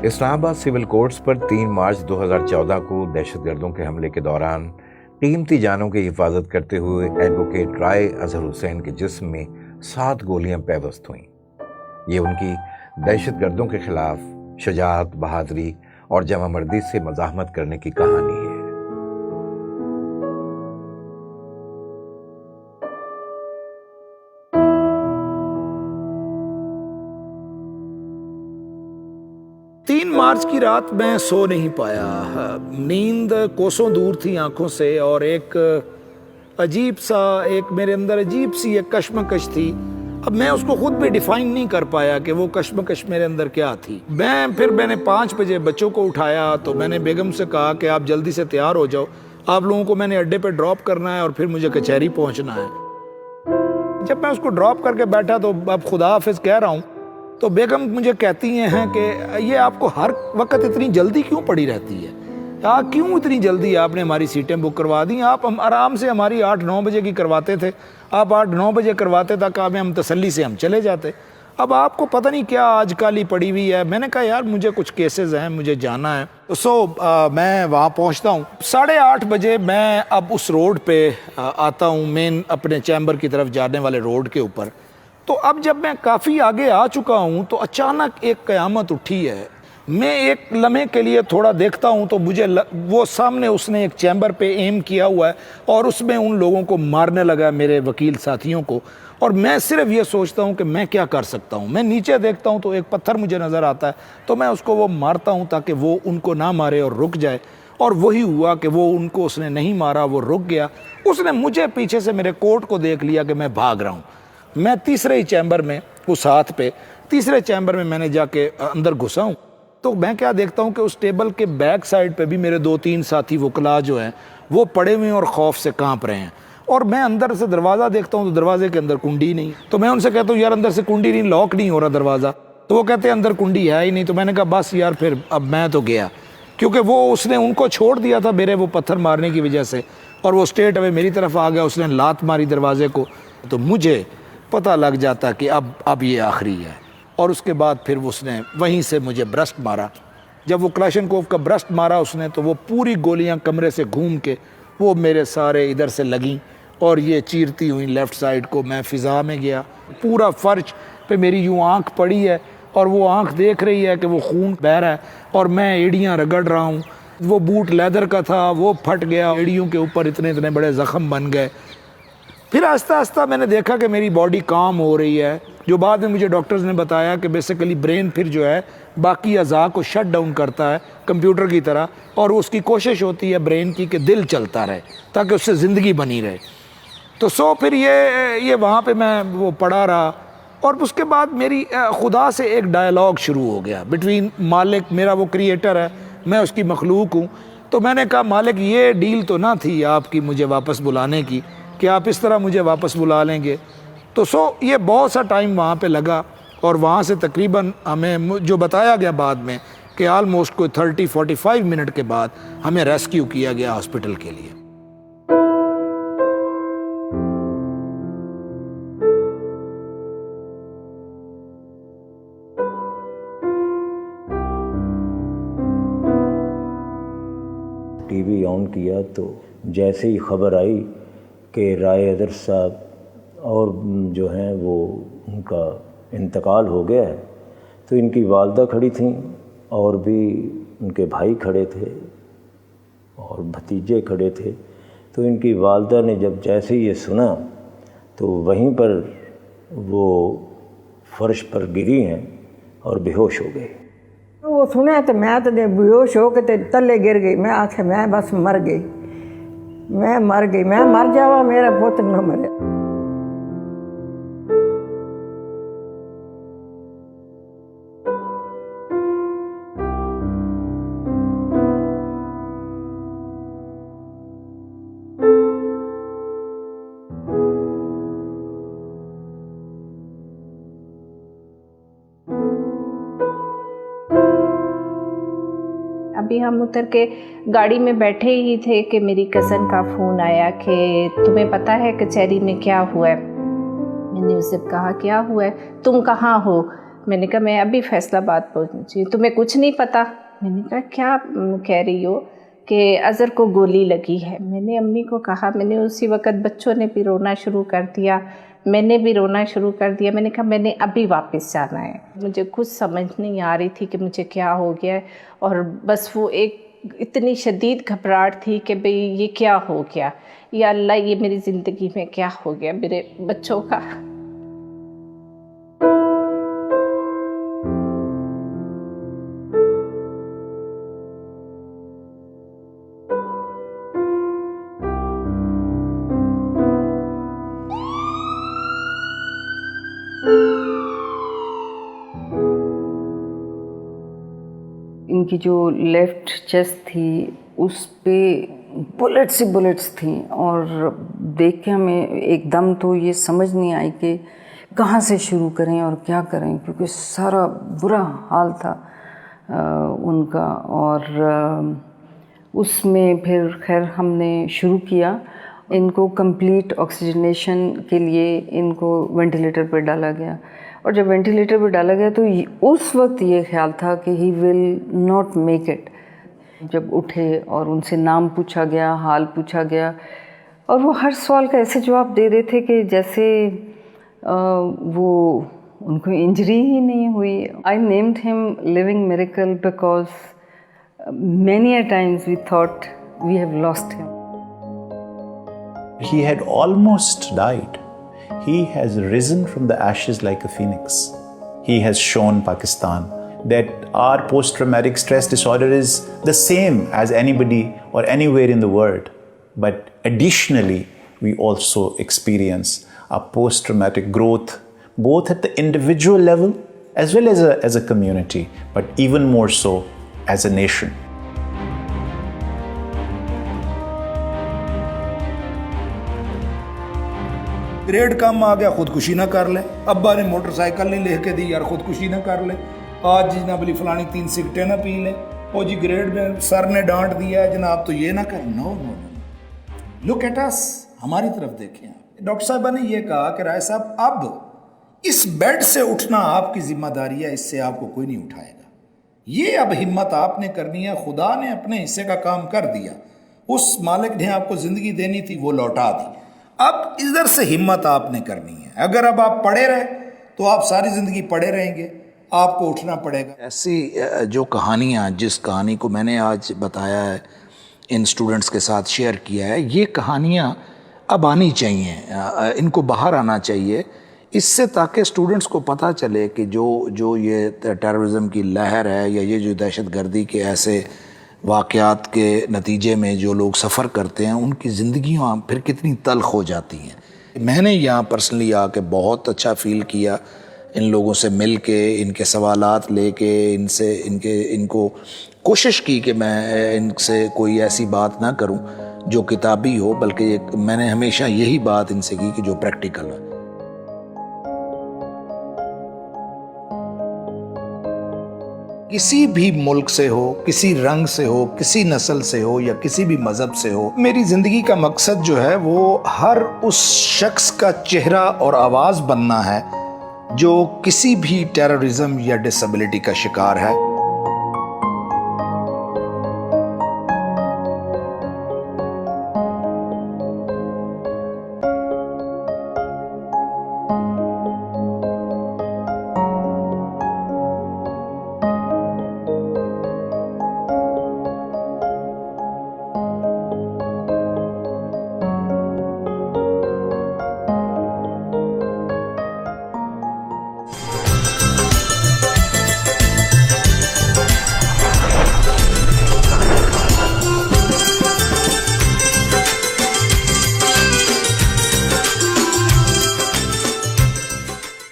Islamabad civil courts पर 3 मार्च 2014 को दहशतगर्दों के हमले के दौरान कीमती जानों की हिफाजत करते हुए एडवोकेट राय अजहर हुसैन के जिस्म में 7 गोलियां पैवस्त हुईं। ये उनकी दहशतगर्दों के खिलाफ शुजाअत, बहादुरी और जमामर्दी से मज़ाहमत करने की कहानी है। मार्च की रात मैं सो नहीं पाया। नींद कोसों दूर थी आंखों से और एक मेरे अंदर अजीब सी एक कश्मकश थी। अब मैं उसको खुद भी डिफाइन नहीं कर पाया कि वो कश्मकश मेरे अंदर क्या थी। मैंने 5 बजे बच्चों को उठाया तो मैंने बेगम से कहा कि आप जल्दी से तैयार हो जाओ, आप लोगों को मैंने अड्डे पे ड्रॉप करना है और फिर मुझे कचहरी पहुंचना है। जब मैं उसको ड्रॉप करके बैठा तो अब खुदा हाफिज कह रहा हूँ तो बेगम मुझे कहती हैं कि ये आपको हर वक्त इतनी जल्दी क्यों पड़ी रहती है, क्यों इतनी जल्दी आपने हमारी सीटें बुक करवा दी। आप हम आराम से हमारी 8-9 बजे की करवाते थे, आप 8-9 बजे करवाते तक हम तसल्ली से हम चले जाते। अब आपको पता नहीं क्या आज काली पड़ी हुई है। मैंने कहा यार मुझे कुछ केसेस हैं, मुझे जाना है। मैं वहाँ पहुँचता हूँ 8:30 बजे। मैं अब उस रोड पे आता हूँ, मेन अपने चैम्बर की तरफ जाने वाले रोड के ऊपर। तो अब जब मैं काफ़ी आगे आ चुका हूँ तो अचानक एक क़यामत उठी है। मैं एक लम्हे के लिए थोड़ा देखता हूँ तो मुझे वो सामने उसने एक चैम्बर पे एम किया हुआ है और उसमें उन लोगों को मारने लगा, मेरे वकील साथियों को। और मैं सिर्फ ये सोचता हूँ कि मैं क्या कर सकता हूँ। मैं नीचे देखता हूँ तो एक पत्थर मुझे नज़र आता है तो मैं उसको वो मारता हूँ ताकि वो उनको ना मारे और रुक जाए। और वही हुआ कि वो उनको उसने नहीं मारा, वो रुक गया। उसने मुझे पीछे से मेरे कोट को देख लिया कि मैं भाग रहा हूँ। मैं तीसरे ही चैम्बर में, उस हाथ पे तीसरे चैम्बर में मैंने जाके अंदर घुसा हूँ तो मैं क्या देखता हूँ कि उस टेबल के बैक साइड पे भी मेरे 2-3 साथी वकला जो हैं वो पड़े हुए हैं और खौफ से कांप रहे हैं। और मैं अंदर से दरवाज़ा देखता हूँ तो दरवाजे के अंदर कुंडी नहीं। तो मैं उनसे कहता हूँ यार अंदर से कुंडी नहीं, लॉक नहीं हो रहा दरवाज़ा। तो वो कहते हैं अंदर कुंडी है ही नहीं। तो मैंने कहा बस यार फिर अब मैं तो गया, क्योंकि वो उसने उनको छोड़ दिया था मेरे वो पत्थर मारने की वजह से और वो स्ट्रेट अवे मेरी तरफ आ गया। उसने लात मारी दरवाजे को तो मुझे पता लग जाता कि अब ये आखिरी है। और उसके बाद फिर उसने वहीं से मुझे ब्रस्ट मारा। जब वो क्लाशनकोव का ब्रस्ट मारा उसने तो वो पूरी गोलियां कमरे से घूम के वो मेरे सारे इधर से लगीं और ये चीरती हुई लेफ़्ट साइड को मैं फ़िज़ा में गया। पूरा फ़र्श पे मेरी यूँ आँख पड़ी है और वो आँख देख रही है कि वो खून बह रहा है और मैं एड़ियाँ रगड़ रहा हूँ। वो बूट लेदर का था, वो फट गया, एड़ियों के ऊपर इतने इतने बड़े ज़ख़म बन गए। फिर आहिस्ता आहिस्ता मैंने देखा कि मेरी बॉडी काम हो रही है, जो बाद में मुझे डॉक्टर्स ने बताया कि बेसिकली ब्रेन फिर जो है बाकी अज़ा को शट डाउन करता है कंप्यूटर की तरह, और उसकी कोशिश होती है ब्रेन की कि दिल चलता रहे ताकि उससे ज़िंदगी बनी रहे। तो फिर ये वहाँ पे मैं वो पड़ा रहा। और उसके बाद मेरी खुदा से एक डायलॉग शुरू हो गया बिटवीन मालिक, मेरा वो क्रिएटर है, मैं उसकी मखलूक हूँ। तो मैंने कहा मालिक ये डील तो ना थी आपकी मुझे वापस बुलाने की कि आप इस तरह मुझे वापस बुला लेंगे। तो ये बहुत सा टाइम वहाँ पे लगा और वहाँ से तकरीबन हमें जो बताया गया बाद में कि आलमोस्ट कोई 30-45 मिनट के बाद हमें रेस्क्यू किया गया हॉस्पिटल के लिए। टीवी ऑन किया तो जैसे ही खबर आई कि राय अजहर साहब और जो हैं वो उनका इंतकाल हो गया है, तो इनकी वालदा खड़ी थीं और भी उनके भाई खड़े थे और भतीजे खड़े थे। तो इनकी वालदा ने जब जैसे ही ये सुना तो वहीं पर वो फर्श पर गिरी हैं और बेहोश हो गई। वो सुने तो मैं तो बेहोश हो के तले गिर गई। मैं आखे मैं बस मर गई, मैं मर जावा, मेरा पुत्र न मरे। अभी हम उतर के गाड़ी में बैठे ही थे कि मेरी कज़न का फ़ोन आया कि तुम्हें पता है कचहरी में क्या हुआ है। मैंने उससे कहा क्या हुआ है, तुम कहाँ हो। मैंने कहा मैं अभी फैसलाबाद पहुंची, तुम्हें कुछ नहीं पता? मैंने कहा क्या कह रही हो? कि अज़हर को गोली लगी है। मैंने अम्मी को कहा, मैंने उसी वक़्त बच्चों ने भी रोना शुरू कर दिया, मैंने भी रोना शुरू कर दिया। मैंने कहा मैंने अभी वापस जाना है। मुझे कुछ समझ नहीं आ रही थी कि मुझे क्या हो गया है, और बस वो एक इतनी शदीद घबराहट थी कि भाई ये क्या हो गया, या अल्लाह ये मेरी ज़िंदगी में क्या हो गया मेरे बच्चों का। इनकी जो लेफ़्ट चेस्ट थी उस पे बुलेट्स थी, और देख के हमें एकदम तो ये समझ नहीं आई कि कहाँ से शुरू करें और क्या करें, क्योंकि सारा बुरा हाल था उनका। और उसमें फिर खैर हमने शुरू किया। इनको कंप्लीट ऑक्सीजनेशन के लिए इनको वेंटिलेटर पर डाला गया, और जब वेंटिलेटर पर डाला गया तो उस वक्त ये ख्याल था कि he will not make it. जब उठे और उनसे नाम पूछा गया, हाल पूछा गया, और वो हर सवाल का ऐसे जवाब दे रहे थे कि जैसे वो उनको इंजरी ही नहीं हुई। I named him living miracle because many a times we thought we have lost him. He had almost died. He has risen from the ashes like a phoenix. He has shown Pakistan that our post-traumatic stress disorder is the same as anybody or anywhere in the world. But additionally, we also experience a post-traumatic growth, both at the individual level as well as a community, but even more so as a nation. Grade कम आ गया, खुदकुशी ना कर ले। अब्बा ने motorcycle नहीं लेके दी, यार खुदकुशी ना कर ले। आज जी ना बोली फलानी 3 सिगरेटें ना पी ले। ओ जी ग्रेड में सर ने डांट दिया है जनाब, तो ये ना कर। No no no, look at us, हमारी तरफ देखें। डॉक्टर साहबा ने ये कहा कि राय साहब अब इस बेड से उठना आपकी जिम्मेदारी है, इससे आपको कोई नहीं उठाएगा। ये अब हिम्मत आपने करनी है। खुदा ने अपने हिस्से का काम कर दिया, उस मालिक ने आपको जिंदगी देनी थी वो लौटा दी। अब इधर से हिम्मत आपने करनी है। अगर अब आप पड़े रहे तो आप सारी ज़िंदगी पड़े रहेंगे, आपको उठना पड़ेगा। ऐसी जो कहानियाँ, जिस कहानी को मैंने आज बताया है, इन स्टूडेंट्स के साथ शेयर किया है, ये कहानियाँ अब आनी चाहिए, इनको बाहर आना चाहिए, इससे ताकि स्टूडेंट्स को पता चले कि जो ये टेररिज्म की लहर है या ये जो दहशतगर्दी के ऐसे वाक़यात के नतीजे में जो लोग सफ़र करते हैं, उनकी ज़िंदगियाँ फिर कितनी तल्ख़ हो जाती हैं। मैंने यहाँ पर्सनली आके बहुत अच्छा फ़ील किया, इन लोगों से मिल के, इनके सवालात लेके, इनको कोशिश की कि मैं इनसे कोई ऐसी बात ना करूँ जो किताबी हो, बल्कि मैंने हमेशा यही बात इनसे की कि जो प्रैक्टिकल हो। किसी भी मुल्क से हो, किसी रंग से हो, किसी नस्ल से हो या किसी भी मजहब से हो, मेरी जिंदगी का मकसद जो है वो हर उस शख्स का चेहरा और आवाज़ बनना है जो किसी भी टेररिज्म या डिसेबिलिटी का शिकार है।